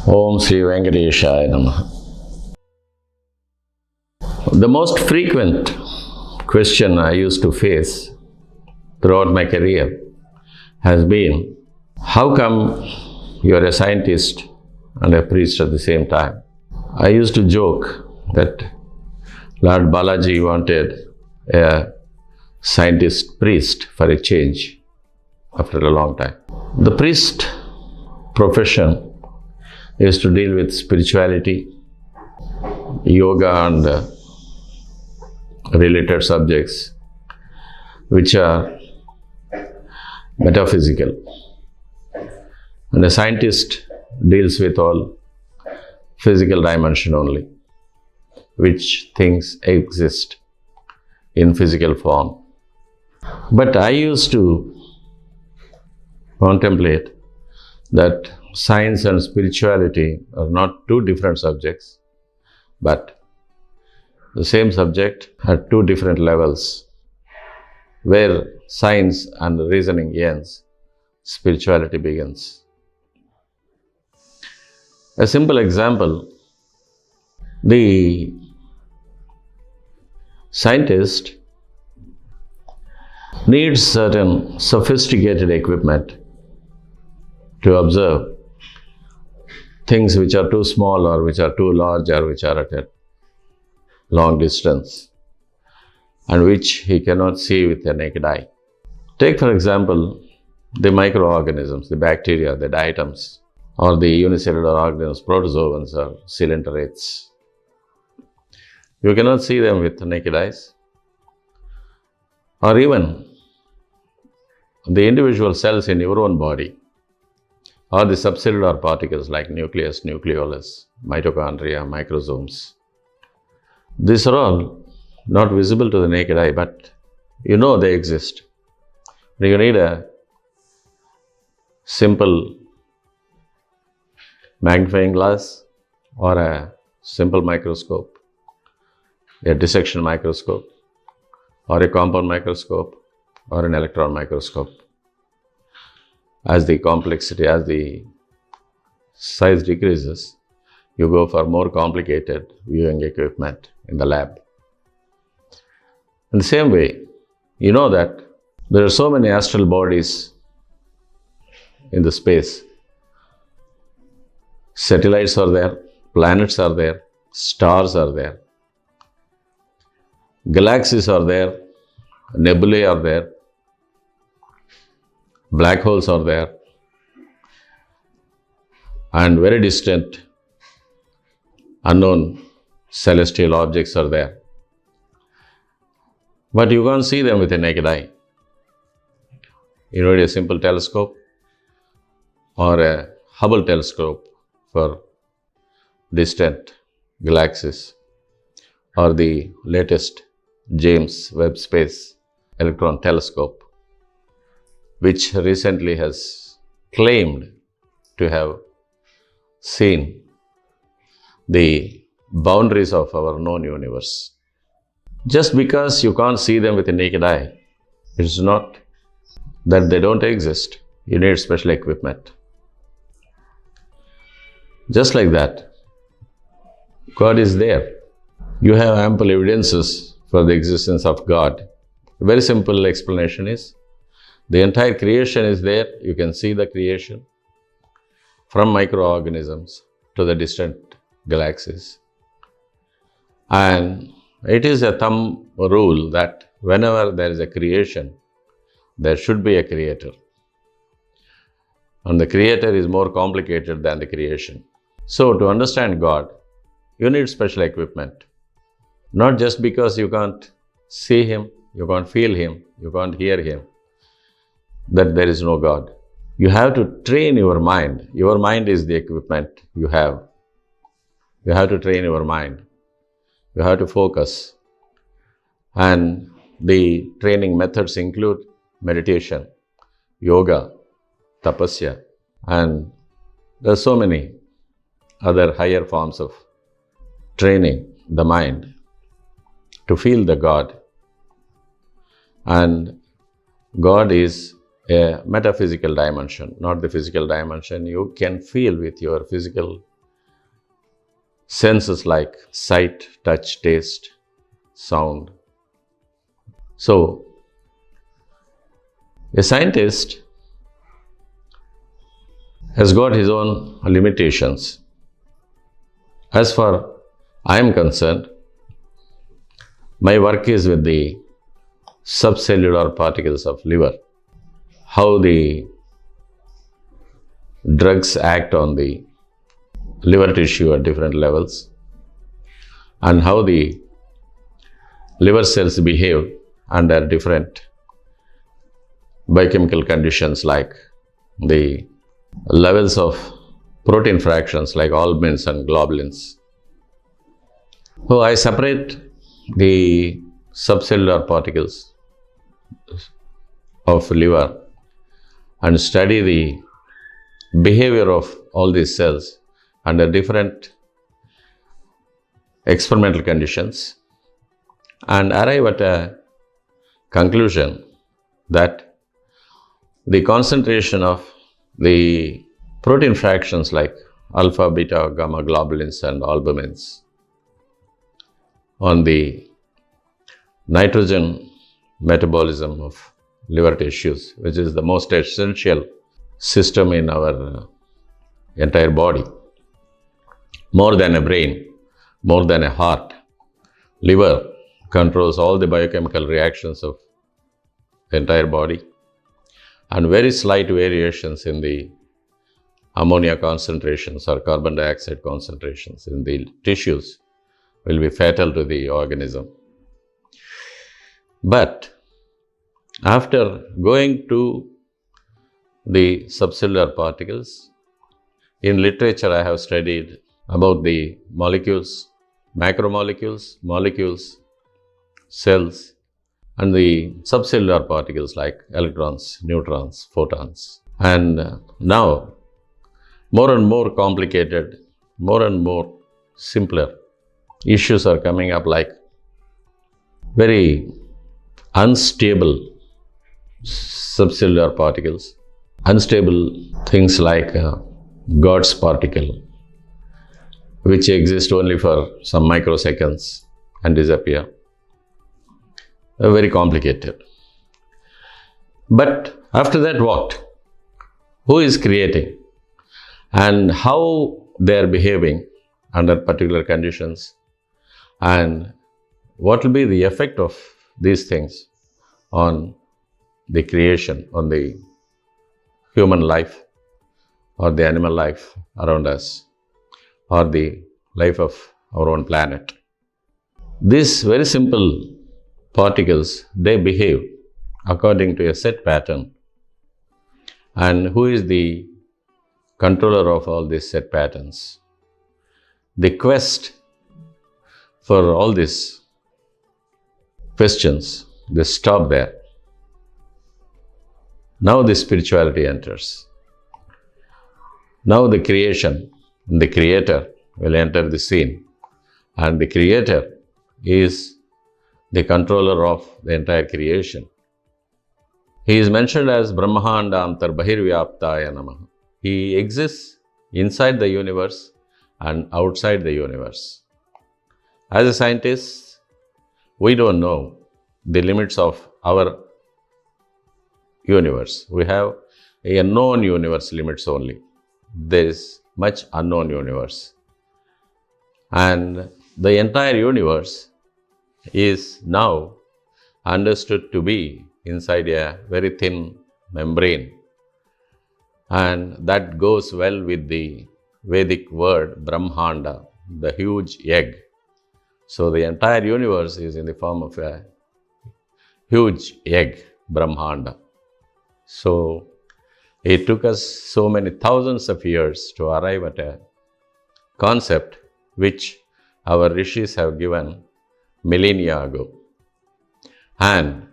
Om Sri Venkateswara Namaha. The most frequent question I used to face throughout my career has been, how come you are a scientist and a priest at the same time? I used to joke that Lord Balaji wanted a scientist priest for a change after a long time. The priest profession is to deal with spirituality, yoga and related subjects which are metaphysical. And a scientist deals with all physical dimension only, which things exist in physical form. But I used to contemplate that science and spirituality are not two different subjects, but the same subject at two different levels. Where science and reasoning ends, spirituality begins. A simple example, the scientist needs certain sophisticated equipment to observe things which are too small or which are too large or which are at a long distance and which he cannot see with the naked eye. Take for example the microorganisms, the bacteria, the diatoms, or the unicellular organisms, protozoans or coelenterates. You cannot see them with the naked eyes. Or even the individual cells in your own body, or the subcellular particles like nucleus, nucleolus, mitochondria, microsomes. These are all not visible to the naked eye, but you know they exist. You need a simple magnifying glass or a simple microscope, a dissection microscope, or a compound microscope, or an electron microscope. As the complexity, as the size decreases, you go for more complicated viewing equipment in the lab. In the same way, you know that there are so many astral bodies in the space. Satellites are there, planets are there, stars are there, galaxies are there, nebulae are there, black holes are there, and very distant, unknown celestial objects are there. But you can't see them with a naked eye. You need a simple telescope or a Hubble telescope for distant galaxies, or the latest James Webb Space Electron Telescope, which recently has claimed to have seen the boundaries of our known universe. Just because you can't see them with the naked eye, it's not that they don't exist. You need special equipment. Just like that, God is there. You have ample evidences for the existence of God. A very simple explanation is, the entire creation is there. You can see the creation from microorganisms to the distant galaxies. And it is a thumb rule that whenever there is a creation, there should be a creator. And the creator is more complicated than the creation. So to understand God, you need special equipment. Not just because you can't see Him, you can't feel Him, you can't hear Him, that there is no God. You have to train your mind. Your mind is the equipment you have. You have to train your mind. You have to focus. And the training methods include meditation, yoga, tapasya, and there are so many other higher forms of training the mind to feel the God. And God is a metaphysical dimension, not the physical dimension. You can feel with your physical senses like sight, touch, taste, sound. So, a scientist has got his own limitations. As far I am concerned, my work is with the subcellular particles of liver, how the drugs act on the liver tissue at different levels, and how the liver cells behave under different biochemical conditions like the levels of protein fractions like albumins and globulins. So I separate the subcellular particles of liver and study the behavior of all these cells under different experimental conditions and arrive at a conclusion that the concentration of the protein fractions like alpha, beta, gamma globulins and albumins on the nitrogen metabolism of liver tissues, which is the most essential system in our entire body. More than a brain, more than a heart, liver controls all the biochemical reactions of the entire body, and very slight variations in the ammonia concentrations or carbon dioxide concentrations in the tissues will be fatal to the organism. But after going to the subcellular particles, in literature I have studied about the molecules, macromolecules, molecules, cells, and the subcellular particles like electrons, neutrons, photons. And now, more and more complicated, more and more simpler issues are coming up like very unstable subcellular particles, unstable things like God's particle, which exist only for some microseconds and disappear. Very complicated. But after that, what? Who is creating? And how they are behaving under particular conditions? And what will be the effect of these things on the creation, on the human life or the animal life around us or the life of our own planet? These very simple particles, they behave according to a set pattern. And who is the controller of all these set patterns? The quest for all these questions, they stop there. Now the spirituality enters. Now the creation, the creator will enter the scene, and the creator is the controller of the entire creation. He is mentioned as Brahmanda Antar Bahirvyaptaya Namaha. He exists inside the universe and outside the universe. As a scientist, we don't know the limits of our universe. We have a known universe limits only. There is much unknown universe. And the entire universe is now understood to be inside a very thin membrane, and that goes well with the Vedic word Brahmanda, the huge egg. So the entire universe is in the form of a huge egg, Brahmanda. So it took us so many thousands of years to arrive at a concept which our rishis have given millennia ago. And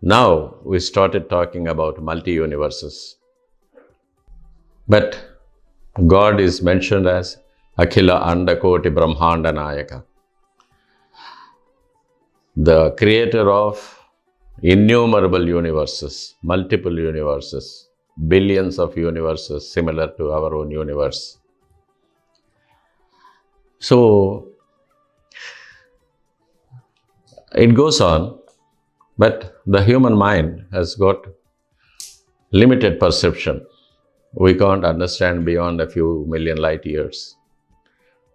now we started talking about multi-universes. But God is mentioned as Akhila Andakoti Brahmanda Nayaka, the creator of innumerable universes, multiple universes, billions of universes similar to our own universe. So it goes on, but the human mind has got limited perception. We can't understand beyond a few million light years.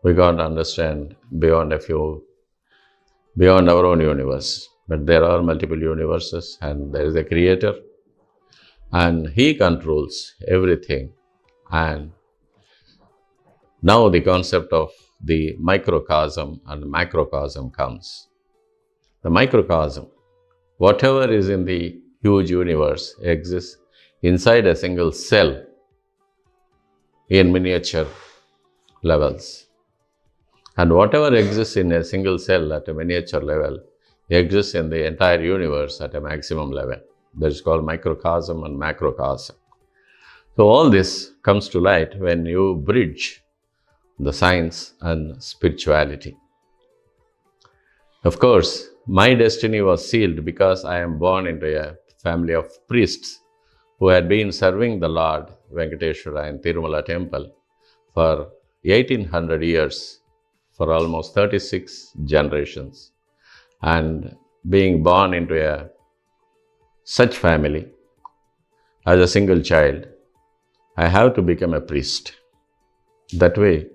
We can't understand beyond our own universe. But there are multiple universes and there is a creator and he controls everything. And now the concept of the microcosm and macrocosm comes. The microcosm, whatever is in the huge universe, exists inside a single cell in miniature levels. And whatever exists in a single cell at a miniature level exists in the entire universe at a maximum level. That is called microcosm and macrocosm. So all this comes to light when you bridge the science and spirituality. Of course, my destiny was sealed because I am born into a family of priests who had been serving the Lord Venkateswara in Tirumala temple for 1800 years, for almost 36 generations. And being born into such family as a single child, I have to become a priest. That way,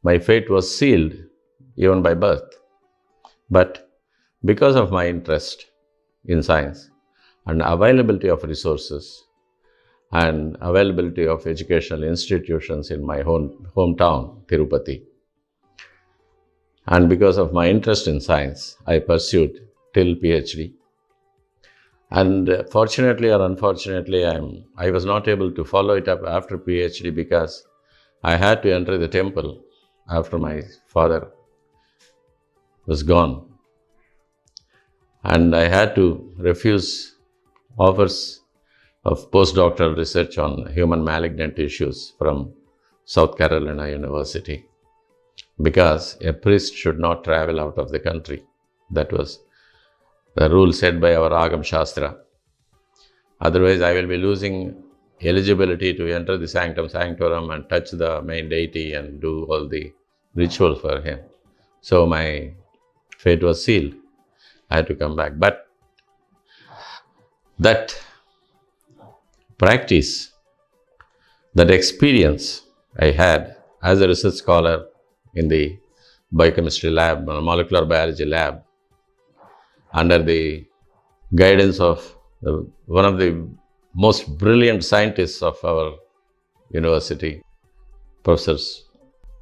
my fate was sealed even by birth. But because of my interest in science and availability of resources and availability of educational institutions in my hometown, Tirupati, and because of my interest in science, I pursued till PhD. And fortunately or unfortunately, I was not able to follow it up after PhD because I had to enter the temple after my father was gone. And I had to refuse offers of postdoctoral research on human malignant tissues from South Carolina University because a priest should not travel out of the country. That was the rule set by our Agam Shastra. Otherwise, I will be losing eligibility to enter the sanctum sanctorum and touch the main deity and do all the rituals for him. So my fate was sealed. I had to come back. But that practice, that experience I had as a research scholar in the biochemistry lab, molecular biology lab, under the guidance of one of the most brilliant scientists of our university, Professor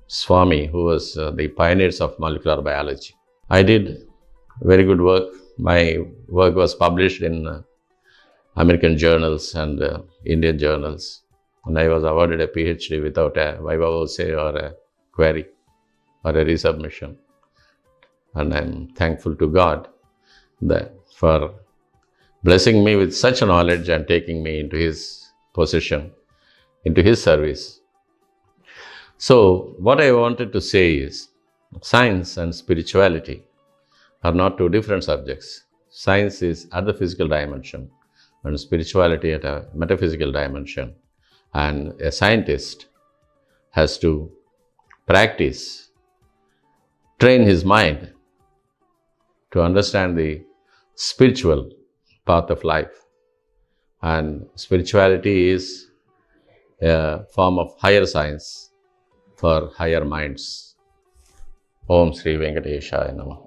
Swami, who was the pioneers of molecular biology. I did very good work. My work was published in American journals and Indian journals. And I was awarded a PhD without a viva voce or a query or a resubmission. And I'm thankful to God for blessing me with such knowledge and taking me into His position, into His service. So what I wanted to say is, science and spirituality are not two different subjects. Science is at the physical dimension and spirituality at a metaphysical dimension. And a scientist has to practice, train his mind to understand the spiritual path of life. And spirituality is a form of higher science for higher minds. Om Sri Venkateswara Namah.